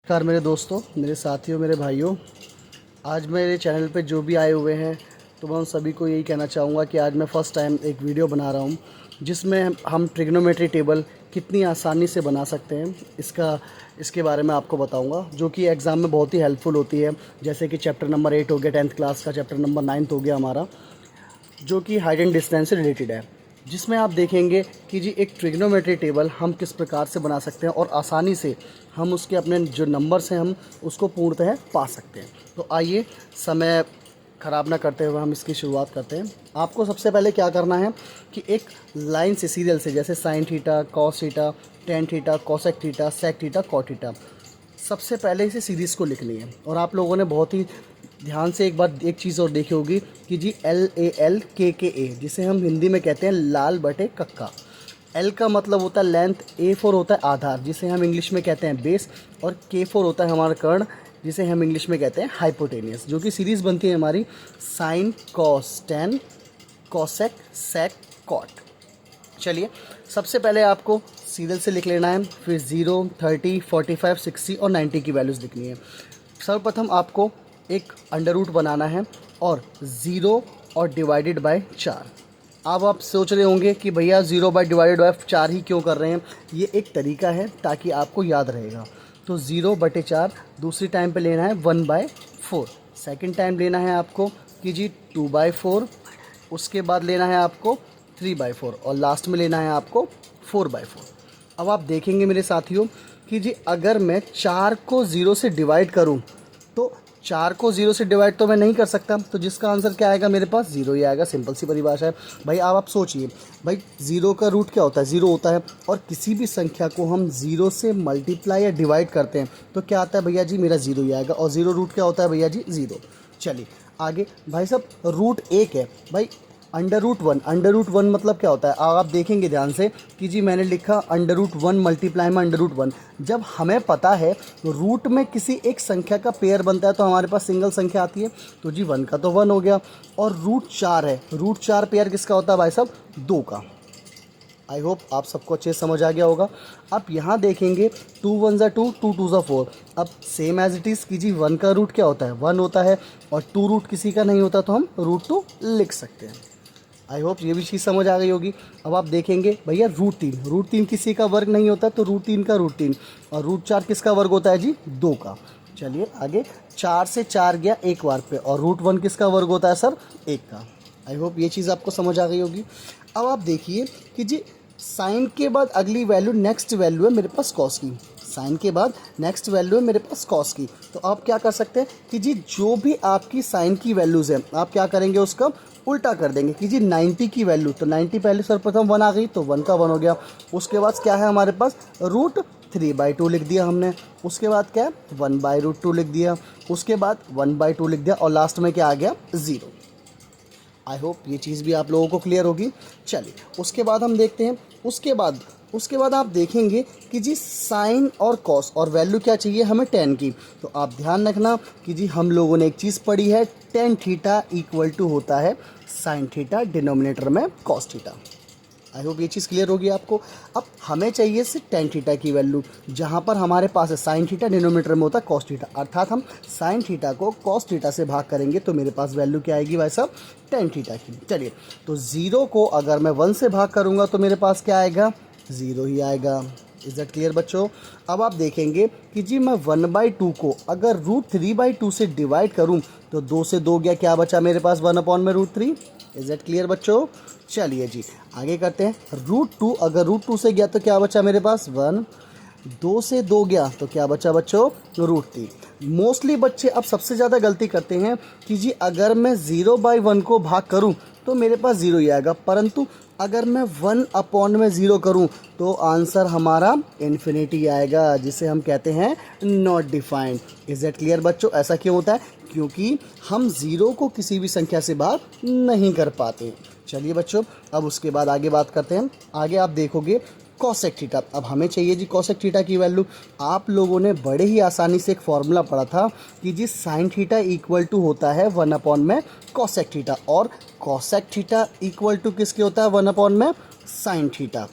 नमस्कार मेरे दोस्तों, मेरे साथियों, मेरे भाइयों। आज मेरे चैनल पे जो भी आए हुए हैं तो मैं उन सभी को यही कहना चाहूँगा कि आज मैं फ़र्स्ट टाइम एक वीडियो बना रहा हूँ जिसमें हम ट्रिग्नोमेट्री टेबल कितनी आसानी से बना सकते हैं इसके बारे में आपको बताऊँगा, जो कि एग्ज़ाम में बहुत ही हेल्पफुल होती है। जैसे कि चैप्टर नंबर 8 हो गया 10th क्लास का, चैप्टर नंबर 9 हो गया हमारा, जो कि हाइट एंड डिस्टेंस से रिलेटेड है, जिसमें आप देखेंगे कि जी एक ट्रिग्नोमेट्री टेबल हम किस प्रकार से बना सकते हैं और आसानी से हम उसके अपने जो नंबर्स हैं हम उसको पूर्णतः पा सकते हैं। तो आइए समय ख़राब ना करते हुए हम इसकी शुरुआत करते हैं। आपको सबसे पहले क्या करना है कि एक लाइन से सीरियल से, जैसे sine theta, cos theta, tan theta, cosec theta, sec theta, cot theta, सबसे पहले इसे सीरीज़ को लिखनी है। और आप लोगों ने बहुत ही ध्यान से एक बार एक चीज़ और देखी होगी कि जी LALKKA, जिसे हम हिंदी में कहते हैं लाल बटे कक्का। L का मतलब होता है लेंथ, A4 होता है आधार, जिसे हम इंग्लिश में कहते हैं बेस, और K4 होता है हमारा कर्ण, जिसे हम इंग्लिश में कहते हैं हाइपोटेनियस, जो कि सीरीज़ बनती है हमारी sine cos tan cosec sec cot. चलिए, सबसे पहले आपको सीरियल से लिख लेना है, फिर 0, 30, 45, 60 और 90 की वैल्यूज़ लिखनी है। सर्वप्रथम आपको एक अंडर रूट बनाना है और 0 और डिवाइडेड बाय 4। अब आप सोच रहे होंगे कि भैया 0 बाय डिवाइडेड बाय 4 ही क्यों कर रहे हैं। ये एक तरीका है ताकि आपको याद रहेगा। तो 0/4 दूसरी टाइम पे लेना है 1/4, सेकंड टाइम लेना है आपको कि जी 2/4, उसके बाद लेना है आपको 3/4 और लास्ट में लेना है आपको 4/4। अब आप देखेंगे मेरे साथियों कि जी अगर मैं 4 को 0 से डिवाइड करूं तो 4 को 0 से डिवाइड तो मैं नहीं कर सकता, तो जिसका आंसर क्या आएगा मेरे पास 0 ही आएगा। सिंपल सी परिभाषा है भाई। अब आप सोचिए भाई, 0 का रूट क्या होता है, 0 होता है। और किसी भी संख्या को हम 0 से मल्टीप्लाई या डिवाइड करते हैं तो क्या आता है भैया जी, मेरा 0 ही आएगा। और 0 रूट क्या होता है भैया जी, 0। चलिए आगे भाई साहब, रूट 1 है भाई, अंडर रूट वन मतलब क्या होता है। आप देखेंगे ध्यान से कि जी मैंने लिखा अंडर रूट 1 मल्टीप्लाई में अंडर रूट 1। जब हमें पता है रूट में किसी एक संख्या का पेयर बनता है तो हमारे पास सिंगल संख्या आती है, तो जी 1 का तो 1 हो गया। और रूट 4 है, रूट 4 पेयर किसका होता है भाई साहब, 2 का। आई होप आप सबको अच्छे से समझ आ गया होगा। अब यहाँ देखेंगे 2 1 ज़ा 2, 2 2 ज़ा 4। अब सेम एज इट इज़ कि जी 1 का रूट क्या होता है, 1 होता है, और 2 रूट किसी का नहीं होता तो हम रूट 2 लिख सकते हैं। आई होप ये भी चीज़ समझ आ गई होगी। अब आप देखेंगे भैया रूट 3 किसी का वर्ग नहीं होता, तो रूट 3 का रूट 3, और रूट 4 किसका वर्ग होता है जी, 2 का। चलिए आगे, 4 से 4 गया एक बार पे, और रूट 1 किसका वर्ग होता है सर, 1 का। आई होप ये चीज़ आपको समझ आ गई होगी। अब आप देखिए कि जी साइन के बाद अगली वैल्यू, नेक्स्ट वैल्यू है मेरे पास कॉस की। साइन के बाद नेक्स्ट वैल्यू है मेरे पास कॉस की। तो आप क्या कर सकते हैं कि जी जो भी आपकी साइन की वैल्यूज़ हैं आप क्या करेंगे, उसका उल्टा कर देंगे कि जी 90 की वैल्यू, तो 90 पहले सर्वप्रथम 1 आ गई तो 1 का 1 हो गया। उसके बाद क्या है हमारे पास, रूट 3/2 लिख दिया हमने। उसके बाद क्या है, 1/√2 लिख दिया। उसके बाद 1/2 लिख दिया, और लास्ट में क्या आ गया, 0। आई होप ये चीज़ भी आप लोगों को क्लियर होगी। चलिए उसके बाद हम देखते हैं, उसके बाद आप देखेंगे कि जी साइन और कॉस, और वैल्यू क्या चाहिए हमें 10 की। तो आप ध्यान रखना कि जी हम लोगों ने एक चीज़ पढ़ी है, टेन थीटा इक्वल टू होता है साइन थीटा, डिनोमिनेटर में कॉस थीटा। आई होप ये चीज़ क्लियर होगी आपको। अब हमें चाहिए सिर्फ टेन थीटा की वैल्यू, जहाँ पर हमारे पास है साइन थीटा, डिनोमिनेटर में होता है कॉस थीटा, अर्थात हम साइन थीटा को कॉस थीटा से भाग करेंगे तो मेरे पास वैल्यू क्या आएगी भाई साहब, टेन थीटा की। चलिए, तो 0 को अगर मैं 1 से भाग करूँगा तो मेरे पास क्या आएगा, 0 ही आएगा। इज़ दैट क्लियर बच्चों। अब आप देखेंगे कि जी मैं 1/2 को अगर रूट 3/2 से डिवाइड करूँ तो 2 से 2 गया, क्या बचा मेरे पास, 1/√3। इज़ दैट क्लियर बच्चों। चलिए जी आगे करते हैं, रूट 2 अगर रूट 2 से गया तो क्या बचा मेरे पास, 1। 2 से 2 गया तो क्या बचा बच्चों, रूट 3। मोस्टली बच्चे अब सबसे ज़्यादा गलती करते हैं कि जी अगर मैं 0/1 को भाग करूं तो मेरे पास 0 ही आएगा, परंतु अगर मैं 1/0 करूं तो आंसर हमारा इन्फिनिटी आएगा, जिसे हम कहते हैं not defined. Is that clear बच्चों। ऐसा क्यों होता है, क्योंकि हम 0 को किसी भी संख्या से भाग नहीं कर पाते। चलिए बच्चों, अब उसके बाद आगे बात करते हैं। आगे आप देखोगे कॉसेक थीटा। अब हमें चाहिए जी कॉसेक थीटा की वैल्यू। आप लोगों ने बड़े ही आसानी से एक फॉर्मूला पढ़ा था कि जी साइन थीटा इक्वल टू होता है 1/में कॉसेक थीटा, और कॉसेक थीटा इक्वल टू किसके होता है, 1/में साइन थीटा।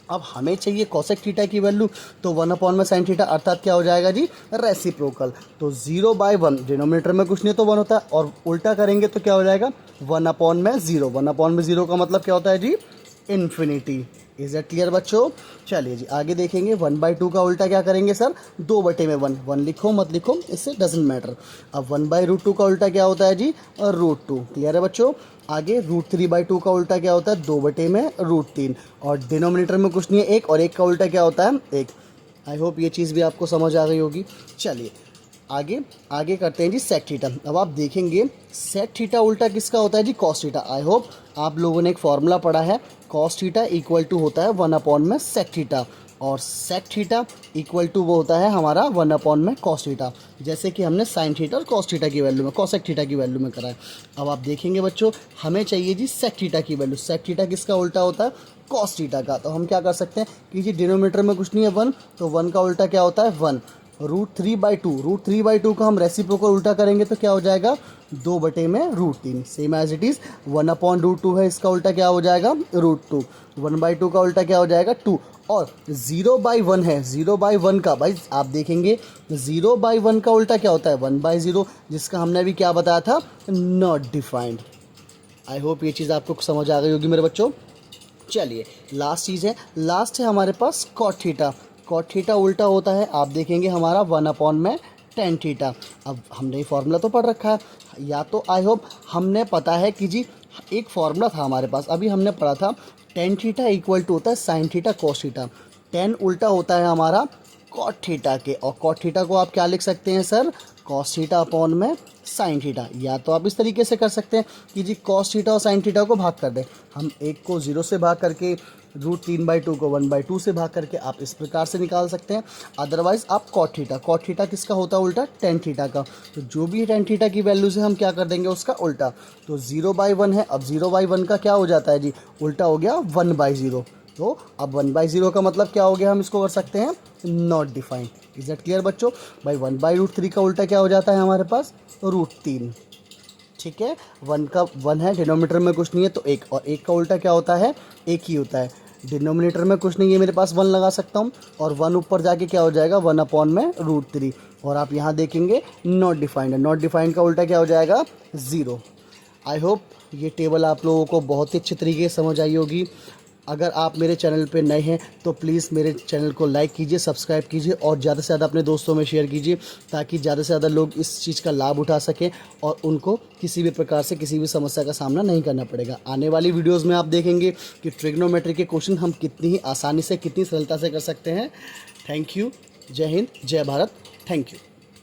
अब हमें चाहिए कॉसेक थीटा की वैल्यू, तो 1 में साइन थीटा अर्थात क्या हो जाएगा जी, रेसिप्रोकल। तो 0/1 डिनोमिनेटर में कुछ नहीं तो 1 होता है, और उल्टा करेंगे तो क्या हो जाएगा 1/0। 1/0 का मतलब क्या होता है जी, इन्फिनिटी। इज दैट क्लियर बच्चों? चलिए जी आगे देखेंगे। 1/2 का उल्टा क्या करेंगे सर, 2/1। 1 लिखो मत लिखो, इससे डजेंट मैटर। अब 1/√2 का उल्टा क्या होता है जी, √2। क्लियर है बच्चों? आगे √3/2 का उल्टा क्या होता है, 2/√3। और डिनोमिनेटर में कुछ नहीं है 1, और 1 का उल्टा क्या होता है 1। आई होप ये चीज़ भी आपको समझ आ गई होगी। चलिए आगे आगे करते हैं जी सेक थीटा। अब आप देखेंगे सेक थीटा उल्टा किसका होता है जी, कॉस थीटा। आई होप आप लोगों ने एक फॉर्मूला पढ़ा है, कॉस थीटा इक्वल टू होता है 1 सेक थीटा, और सेक थीटा इक्वल टू वो होता है हमारा 1 कॉस थीटा। जैसे कि हमने साइन थीटा और कॉस थीटा की वैल्यू में, कॉसेक थीटा की वैल्यू में करा है। अब आप देखेंगे बच्चों हमें चाहिए जी सेक थीटा की वैल्यू। सेक थीटा किसका उल्टा होता है, कॉस थीटा का। तो हम क्या कर सकते हैं कि जी डिनोमिनेटर में कुछ नहीं है 1, तो 1 का उल्टा क्या होता है 1। √3/2 का हम रेसिप्रोकल उल्टा करेंगे तो क्या हो जाएगा 2/√3। सेम एज इट इज़ 1/√2 है, इसका उल्टा क्या हो जाएगा √2। 1/2 का उल्टा क्या हो जाएगा 2। और 0/1 है, 0/1 का भाई आप देखेंगे 0/1 का उल्टा क्या होता है 1/0, जिसका हमने अभी क्या बताया था, नॉट डिफाइंड। आई होप ये चीज़ आपको समझ आ गई होगी मेरे बच्चों। चलिए लास्ट चीज़ है, लास्ट है हमारे पास कॉट थीटा। कॉट थीटा उल्टा होता है, आप देखेंगे हमारा 1/tan थीटा। अब हमने ये फार्मूला तो पढ़ रखा है, या तो आई होप हमने पता है कि जी एक फार्मूला था हमारे पास, अभी हमने पढ़ा था tan थीटा इक्वल टू होता है sign theta cos theta. tan उल्टा होता है हमारा कॉट थीटा के, और कॉट थीटा को आप क्या लिख सकते हैं सर, कॉस थीटा अपॉन में साइन थीटा। या तो आप इस तरीके से कर सकते हैं कि जी कॉस थीटा और साइन थीटा को भाग कर दें, हम एक को 0 से भाग करके, √3/2 को 1/2 से भाग करके आप इस प्रकार से निकाल सकते हैं। अदरवाइज आप कॉट थीटा किसका होता है उल्टा, tan थीटा का। तो जो भी tan थीटा की वैल्यू से हम क्या कर देंगे उसका उल्टा। तो 0/1 है, अब 0/1 का क्या हो जाता है जी, उल्टा हो गया 1/0। तो अब 1/0 का मतलब क्या हो गया, हम इसको कर सकते हैं not defined. Is that clear बच्चों? भाई 1/√3 का उल्टा क्या हो जाता है हमारे पास, √3। ठीक है, 1 का 1 है, डिनोमिनेटर में कुछ नहीं है तो 1, और 1 का उल्टा क्या होता है 1 ही होता है। डिनोमिनेटर में कुछ नहीं है मेरे पास, 1 लगा सकता हूँ, और 1 ऊपर जाके क्या हो जाएगा 1/√3। और आप यहाँ देखेंगे नॉट डिफाइंड है, नॉट डिफाइंड का उल्टा क्या हो जाएगा 0। आई होप ये टेबल आप लोगों को बहुत ही अच्छी तरीके से समझ आई होगी। अगर आप मेरे चैनल पे नए हैं तो प्लीज़ मेरे चैनल को लाइक कीजिए, सब्सक्राइब कीजिए, और ज़्यादा से ज़्यादा अपने दोस्तों में शेयर कीजिए, ताकि ज़्यादा से ज़्यादा लोग इस चीज़ का लाभ उठा सकें और उनको किसी भी प्रकार से किसी भी समस्या का सामना नहीं करना पड़ेगा। आने वाली वीडियोज़ में आप देखेंगे कि ट्रिग्नोमेट्री के क्वेश्चन हम कितनी ही आसानी से, कितनी सरलता से कर सकते हैं। Thank you. जय हिंद, जय भारत। Thank you.